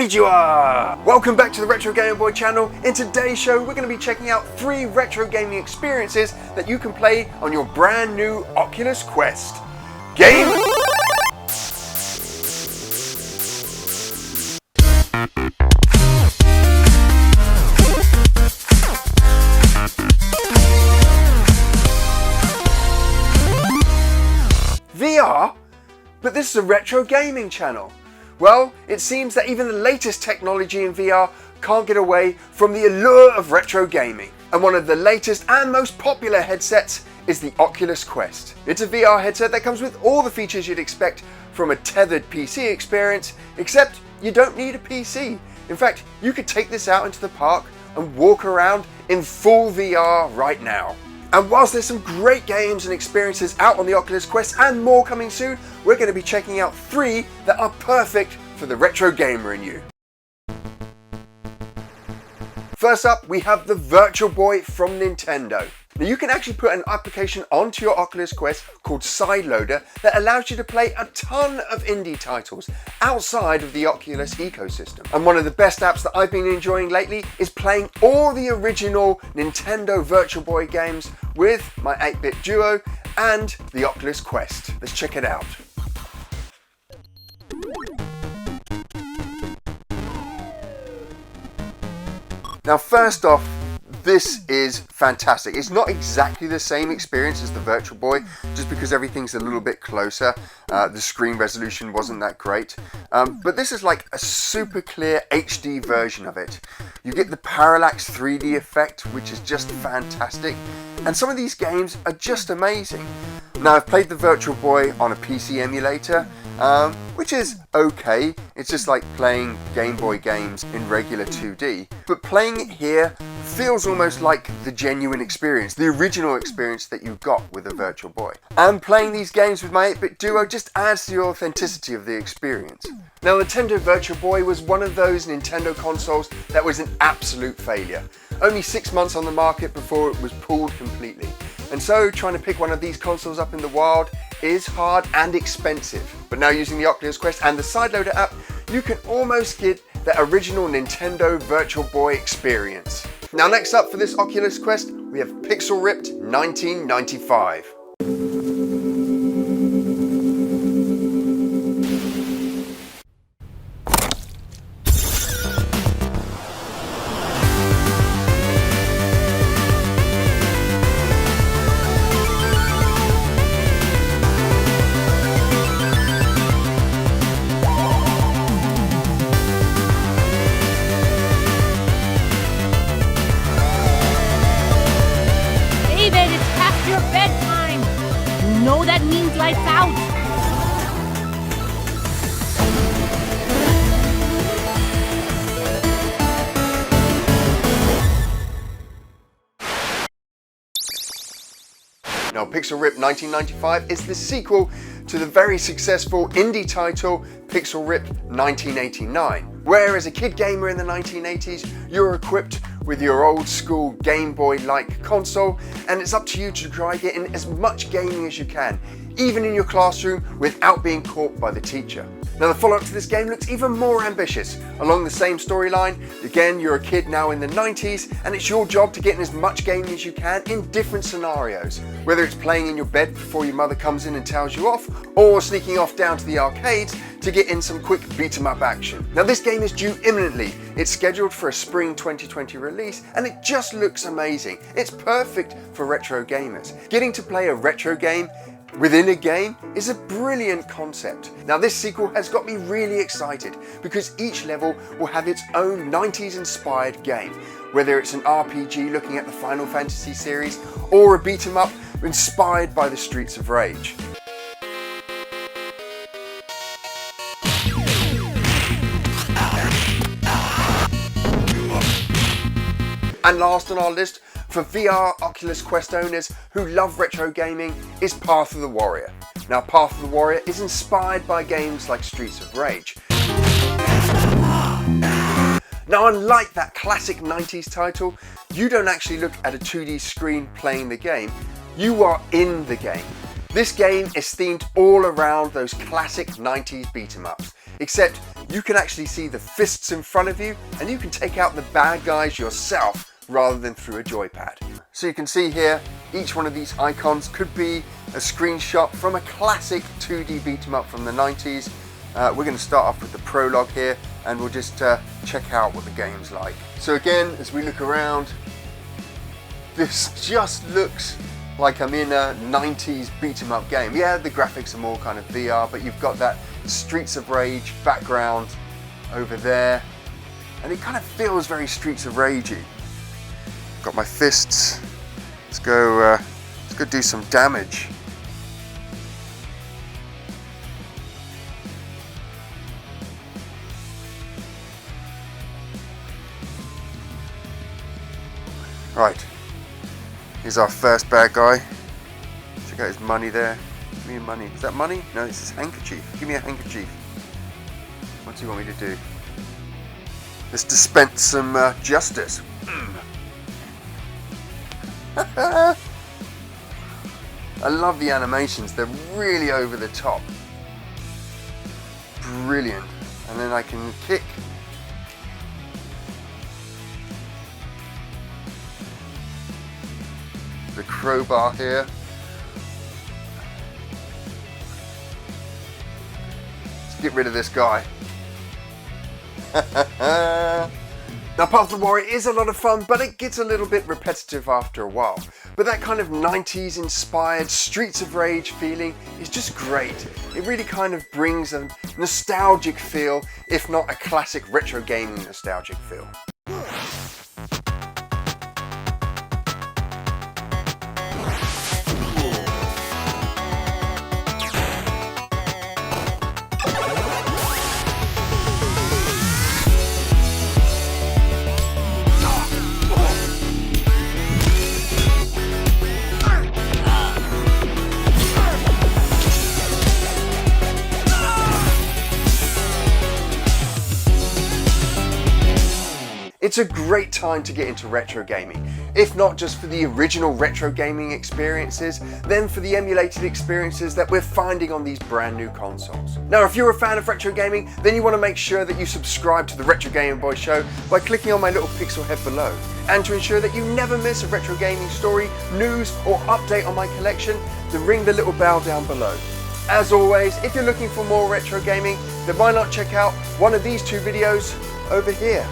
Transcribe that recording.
Konnichiwa! Welcome back to the Retro Game Boy channel. In today's show, we're going to be checking out 3 retro gaming experiences that you can play on your brand new Oculus Quest. Game... VR? But this is a retro gaming channel. Well, it seems that even the latest technology in VR can't get away from the allure of retro gaming. And one of the latest and most popular headsets is the Oculus Quest. It's a VR headset that comes with all the features you'd expect from a tethered PC experience, except you don't need a PC. In fact, you could take this out into the park and walk around in full VR right now. And whilst there's some great games and experiences out on the Oculus Quest and more coming soon, we're going to be checking out 3 that are perfect for the retro gamer in you. First up, we have the Virtual Boy from Nintendo. Now you can actually put an application onto your Oculus Quest called Sideloader that allows you to play a ton of indie titles outside of the Oculus ecosystem. And one of the best apps that I've been enjoying lately is playing all the original Nintendo Virtual Boy games with my 8-bit Duo and the Oculus Quest. Let's check it out. Now first off, this is fantastic. It's not exactly the same experience as the Virtual Boy, just because everything's a little bit closer. The screen resolution wasn't that great. But this is like a super clear HD version of it. You get the parallax 3D effect, which is just fantastic. And some of these games are just amazing. Now I've played the Virtual Boy on a PC emulator, which is okay. It's just like playing Game Boy games in regular 2D. But playing it here feels almost like the genuine experience, the original experience that you got with a Virtual Boy. And playing these games with my 8-bit Duo just adds to the authenticity of the experience. Now Nintendo Virtual Boy was one of those Nintendo consoles that was an absolute failure. Only 6 months on the market before it was pulled completely. And so trying to pick one of these consoles up in the wild is hard and expensive. But now using the Oculus Quest and the Sideloader app, you can almost get the original Nintendo Virtual Boy experience. Now next up for this Oculus Quest, we have Pixel Ripped 1995. No, that means lights out. Now Pixel Ripped 1995 is the sequel to the very successful indie title Pixel Ripped 1989, where as a kid gamer in the 1980s, you're equipped with your old school Game Boy-like console, and it's up to you to try getting as much gaming as you can, even in your classroom without being caught by the teacher. Now the follow-up to this game looks even more ambitious. Along the same storyline, again you're a kid now in the 90s, and it's your job to get in as much gaming as you can in different scenarios. Whether it's playing in your bed before your mother comes in and tells you off, or sneaking off down to the arcades to get in some quick beat-em-up action. Now this game is due imminently. It's scheduled for a spring 2020 release, and it just looks amazing. It's perfect for retro gamers. Getting to play a retro game within a game is a brilliant concept. Now this sequel has got me really excited because each level will have its own 90s inspired game, whether it's an RPG looking at the Final Fantasy series or a beat 'em up inspired by the Streets of Rage. And last on our list, for VR Oculus Quest owners who love retro gaming, is Path of the Warrior. Now Path of the Warrior is inspired by games like Streets of Rage. Now unlike that classic 90s title, you don't actually look at a 2D screen playing the game, you are in the game. This game is themed all around those classic 90s beat 'em ups. except you can actually see the fists in front of you and you can take out the bad guys yourself rather than through a joypad. So you can see here, each one of these icons could be a screenshot from a classic 2D beat 'em up from the 90s. We're going to start off with the prologue here and we'll just check out what the game's like. So again, as we look around, this just looks like I'm in a 90s beat 'em up game. Yeah, the graphics are more kind of VR, but you've got that Streets of Rage background over there, and it kind of feels very Streets of Ragey. Got my fists. Let's go do some damage. Right. Here's our first bad guy. Check out his money there. Give me your money. Is that money? No, it's his handkerchief. Give me a handkerchief. What do you want me to do? Let's dispense some justice. I love the animations. They're really over the top. Brilliant. And then I can kick. The crowbar here. Let's get rid of this guy. Now, Path of the Warrior is a lot of fun, but it gets a little bit repetitive after a while. But that kind of 90s inspired Streets of Rage feeling is just great. It really kind of brings a nostalgic feel, if not a classic retro gaming nostalgic feel. It's a great time to get into retro gaming, if not just for the original retro gaming experiences, then for the emulated experiences that we're finding on these brand new consoles. Now, if you're a fan of retro gaming, then you want to make sure that you subscribe to the Retro Gaming Boy Show by clicking on my little pixel head below. And to ensure that you never miss a retro gaming story, news, or update on my collection, then ring the little bell down below. As always, if you're looking for more retro gaming, then why not check out one of these two videos over here.